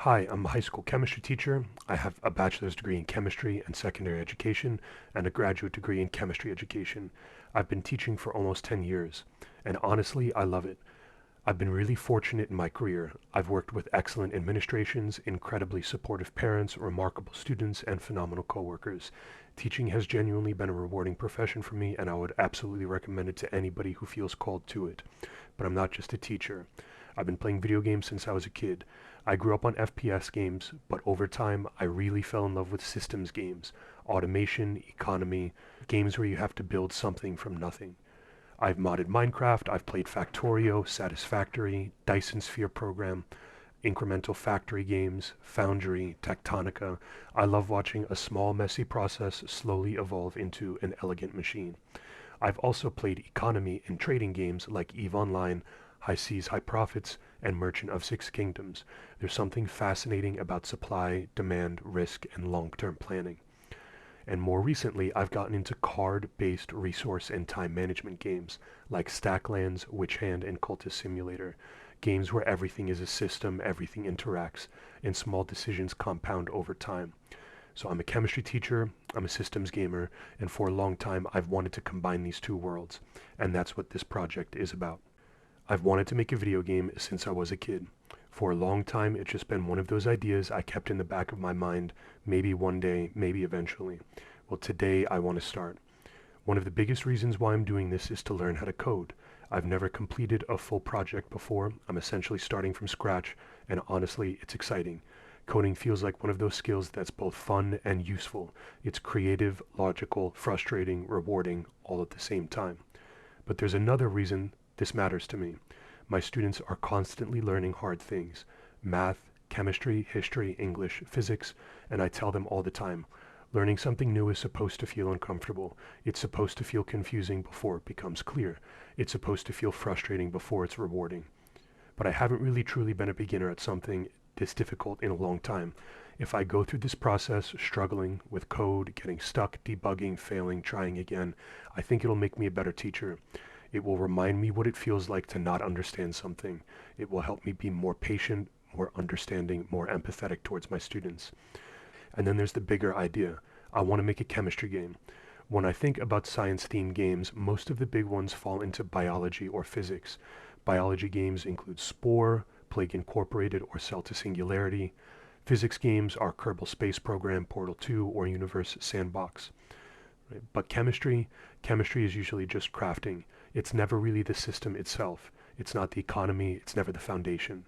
Hi, I'm a high school chemistry teacher. I have a bachelor's degree in chemistry and secondary education and a graduate degree in chemistry education. I've been teaching for almost 10 years, and honestly, I love it. I've been really fortunate in my career. I've worked with excellent administrations, incredibly supportive parents, remarkable students, and phenomenal coworkers. Teaching has genuinely been a rewarding profession for me, and I would absolutely recommend it to anybody who feels called to it. But I'm not just a teacher. I've been playing video games since I was a kid. I grew up on FPS games, but over time I really fell in love with systems games, automation, economy, games where you have to build something from nothing. I've modded Minecraft, I've played Factorio, Satisfactory, Dyson Sphere Program, incremental factory games, Foundry, Tectonica. I love watching a small, messy process slowly evolve into an elegant machine. I've also played economy and trading games like EVE Online, High Seas, High Profits, and Merchant of Six Kingdoms. There's something fascinating about supply, demand, risk, and long-term planning. And more recently, I've gotten into card-based resource and time management games like Stacklands, Witch Hand, and Cultist Simulator. Games where everything is a system, everything interacts, and small decisions compound over time. So I'm a chemistry teacher, I'm a systems gamer, and for a long time I've wanted to combine these two worlds, and that's what this project is about. I've wanted to make a video game since I was a kid. For a long time, it's just been one of those ideas I kept in the back of my mind, maybe one day, maybe eventually. Well, today I want to start. One of the biggest reasons why I'm doing this is to learn how to code. I've never completed a full project before. I'm essentially starting from scratch, and honestly, it's exciting. Coding feels like one of those skills that's both fun and useful. It's creative, logical, frustrating, rewarding, all at the same time. But there's another reason this matters to me. My students are constantly learning hard things: math, chemistry, history, English, physics, and I tell them all the time, learning something new is supposed to feel uncomfortable. It's supposed to feel confusing before it becomes clear. It's supposed to feel frustrating before it's rewarding. But I haven't really truly been a beginner at something this difficult in a long time. If I go through this process, struggling with code, getting stuck, debugging, failing, trying again, I think it'll make me a better teacher. It will remind me what it feels like to not understand something. It will help me be more patient, more understanding, more empathetic towards my students. And then there's the bigger idea. I want to make a chemistry game. When I think about science-themed games, most of the big ones fall into biology or physics. Biology games include Spore, Plague Incorporated, or Cell to Singularity. Physics games are Kerbal Space Program, Portal 2, or Universe Sandbox. Right? But chemistry is usually just crafting. It's never really the system itself. It's not the economy, it's never the foundation.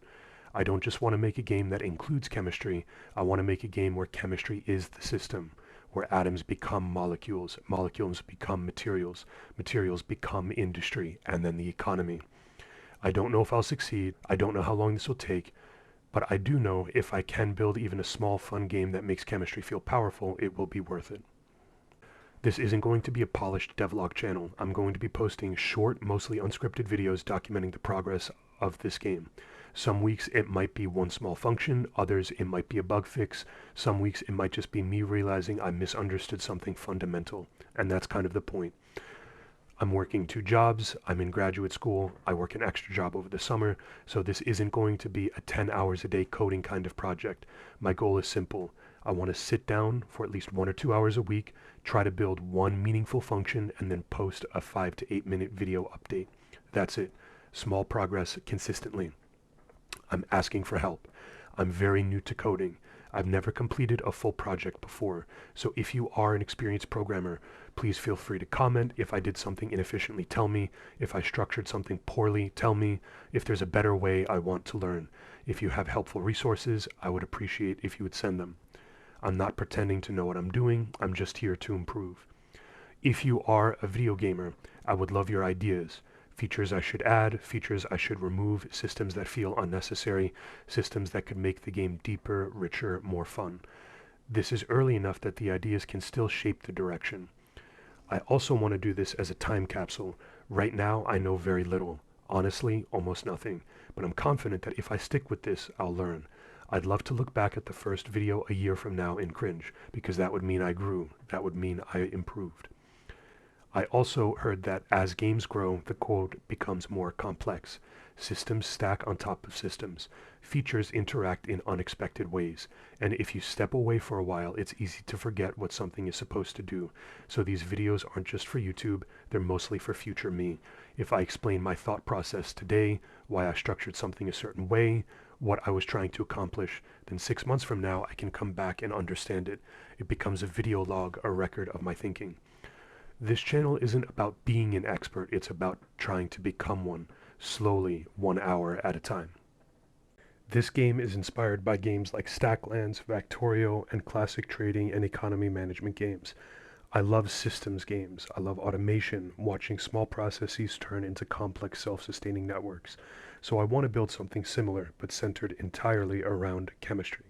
I don't just want to make a game that includes chemistry. I want to make a game where chemistry is the system, where atoms become molecules, molecules become materials, materials become industry, and then the economy. I don't know if I'll succeed. I don't know how long this will take, but I do know if I can build even a small fun game that makes chemistry feel powerful, it will be worth it. This isn't going to be a polished devlog channel. I'm going to be posting short, mostly unscripted videos documenting the progress of this game. Some weeks it might be one small function, others it might be a bug fix, some weeks it might just be me realizing I misunderstood something fundamental, and that's kind of the point. I'm working 2 jobs, I'm in graduate school, I work an extra job over the summer, so this isn't going to be a 10 hours a day coding kind of project. My goal is simple. I want to sit down for at least 1 or 2 hours a week, try to build one meaningful function, and then post a 5 to 8 minute video update. That's it. Small progress consistently. I'm asking for help. I'm very new to coding. I've never completed a full project before, so if you are an experienced programmer, please feel free to comment. If I did something inefficiently, tell me. If I structured something poorly, tell me. If there's a better way, I want to learn. If you have helpful resources, I would appreciate if you would send them. I'm not pretending to know what I'm doing, I'm just here to improve. If you are a video gamer, I would love your ideas. Features I should add, features I should remove, systems that feel unnecessary, systems that could make the game deeper, richer, more fun. This is early enough that the ideas can still shape the direction. I also want to do this as a time capsule. Right now, I know very little. Honestly, almost nothing. But I'm confident that if I stick with this, I'll learn. I'd love to look back at the first video a year from now and cringe, because that would mean I grew. That would mean I improved. I also heard that as games grow, the code becomes more complex. Systems stack on top of systems. Features interact in unexpected ways. And if you step away for a while, it's easy to forget what something is supposed to do. So these videos aren't just for YouTube, they're mostly for future me. If I explain my thought process today, why I structured something a certain way, what I was trying to accomplish, then 6 months from now I can come back and understand it. It becomes a video log, a record of my thinking. This channel isn't about being an expert, it's about trying to become one, slowly, 1 hour at a time. This game is inspired by games like Stacklands, Factorio, and classic trading and economy management games. I love systems games. I love automation, watching small processes turn into complex self-sustaining networks. So I want to build something similar, but centered entirely around chemistry.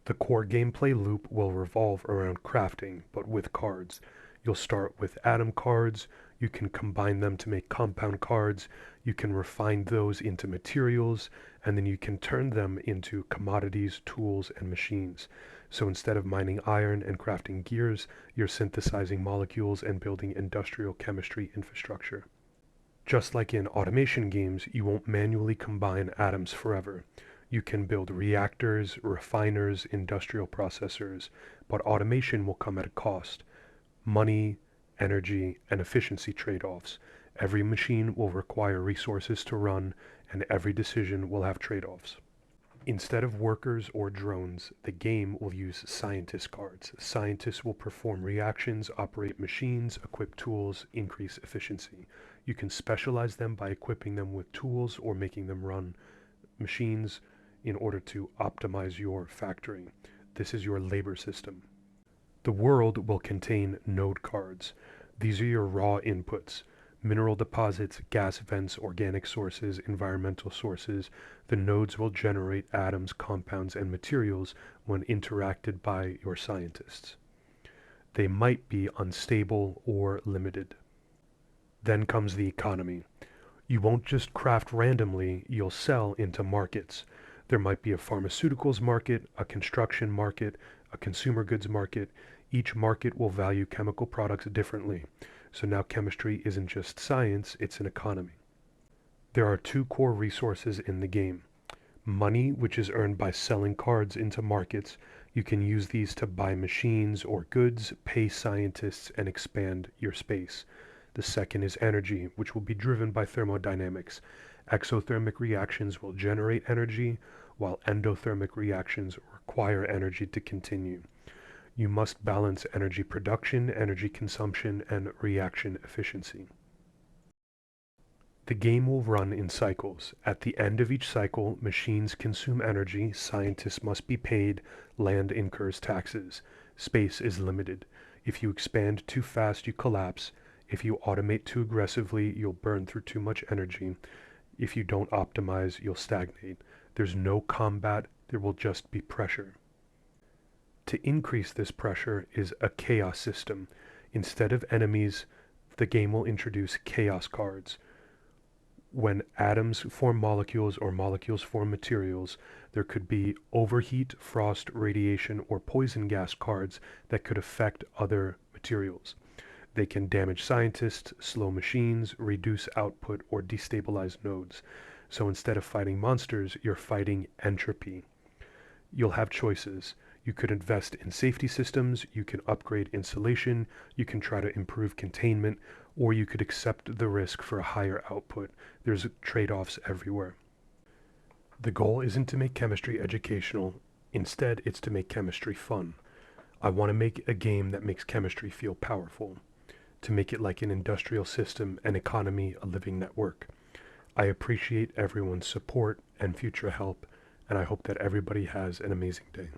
The core gameplay loop will revolve around crafting, but with cards. You'll start with atom cards, you can combine them to make compound cards, you can refine those into materials, and then you can turn them into commodities, tools, and machines. So instead of mining iron and crafting gears, you're synthesizing molecules and building industrial chemistry infrastructure. Just like in automation games, you won't manually combine atoms forever. You can build reactors, refiners, industrial processors, but automation will come at a cost. Money, energy, and efficiency trade-offs. Every machine will require resources to run, and every decision will have trade-offs. Instead of workers or drones, the game will use scientist cards. Scientists will perform reactions, operate machines, equip tools, increase efficiency. You can specialize them by equipping them with tools or making them run machines in order to optimize your factory. This is your labor system. The world will contain node cards. These are your raw inputs. Mineral deposits, gas vents, organic sources, environmental sources. The nodes will generate atoms, compounds, and materials when interacted by your scientists. They might be unstable or limited. Then comes the economy. You won't just craft randomly, you'll sell into markets. There might be a pharmaceuticals market, a construction market, a consumer goods market. Each market will value chemical products differently. So now chemistry isn't just science, it's an economy. There are two core resources in the game. Money, which is earned by selling cards into markets. You can use these to buy machines or goods, pay scientists, and expand your space. The second is energy, which will be driven by thermodynamics. Exothermic reactions will generate energy, while endothermic reactions require energy to continue. You must balance energy production, energy consumption, and reaction efficiency. The game will run in cycles. At the end of each cycle, machines consume energy, scientists must be paid, land incurs taxes. Space is limited. If you expand too fast, you collapse. If you automate too aggressively, you'll burn through too much energy. If you don't optimize, you'll stagnate. There's no combat, there will just be pressure. To increase this pressure is a chaos system. Instead of enemies, the game will introduce chaos cards. When atoms form molecules or molecules form materials, there could be overheat, frost, radiation, or poison gas cards that could affect other materials. They can damage scientists, slow machines, reduce output, or destabilize nodes. So instead of fighting monsters, you're fighting entropy. You'll have choices. You could invest in safety systems, you can upgrade insulation, you can try to improve containment, or you could accept the risk for a higher output. There's trade-offs everywhere. The goal isn't to make chemistry educational. Instead, it's to make chemistry fun. I want to make a game that makes chemistry feel powerful, to make it like an industrial system, an economy, a living network. I appreciate everyone's support and future help, and I hope that everybody has an amazing day.